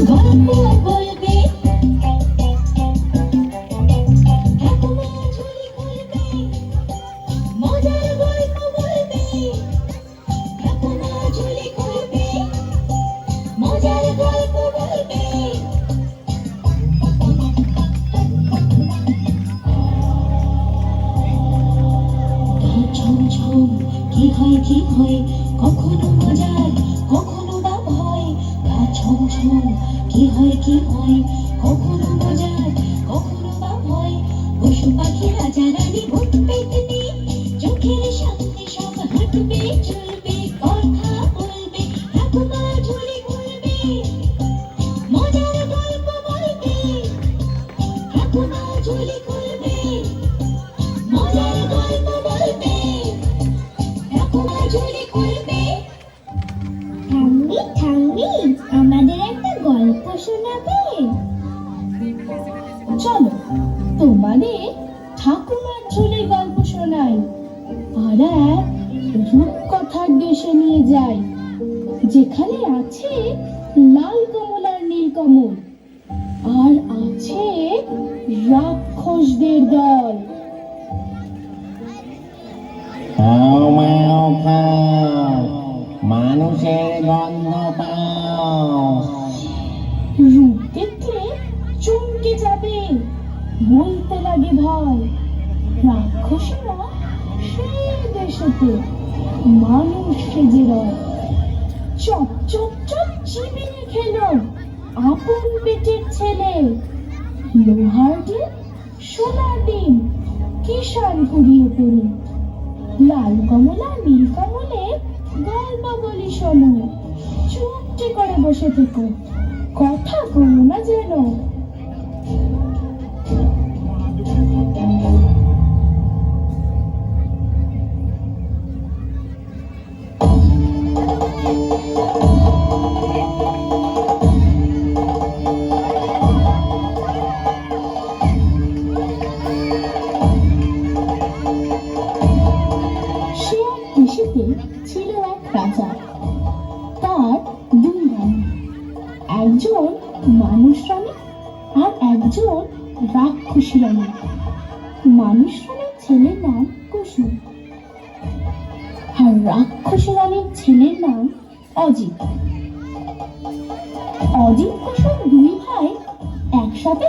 গল্প বলবে, ঠাকুমা ঝুলি খুলবে, মজার গল্প বলবে, ঠাকুমা ঝুলি খুলবে, মজার গল্প বলবে। ঝমঝম কি হয় কি হয়, কখনো মজার কখনো বা ভয়। গা ঝমঝম কি হয় কি হয়, কখনো মজার কখনো বা ভয়। পশু পাখি রাজা রানী ভূত পেতনি, চোখের সামনে সব হাঁটবে চলবে, কথা বলবে, ঠাকুমা ঝুলি খুলবে, মজার গল্প বলবে, ঠাকুমা ঝুলি খুলবে, মজার গল্প বলবে, ঠাকুমা ঝুলি খুলবে। ঠাম্মি ঠাম্মি, আমাদের একটা গল্প শোনাবে? চলো তোমাদের ঠাকুমার ঝুলি গল্প শোনাই, আর এক রূপকথার দেশে নিয়ে যাই, যেখানে আছে লাল কমল আর নীল কমল, আর আছে রাক্ষসদের দল। খাও মাও খাও, মানুষের গন্ধ পাও। রূপ দেখলে চমকে যাবে, বলতে লাগে ভয়। রাক্ষসীরা সে দেশেতে মানুষ সেজে রয়। চপ চপ চপ চিবিয়ে খেলো আপন পেটের ছেলে, লোহার ডিম সোনার ডিম কিষান কুড়িয়ে পেলে। লাল কমলা নীল কমলে গল্প বলি শোনো, চুপটি করে বসে থেকো, কথা করো না যেন। সে এক দেশেতে ছিল এক রাজা, তার দুই রানী, একজন মানুষ রানী আর একজন রাক্ষসী রানী। মানুষ রানীর ছেলের নাম কুসুম, আর রাক্ষসী রানীর ছেলের নাম অজিত। অজিত কুসুম দুই ভাই একসাথে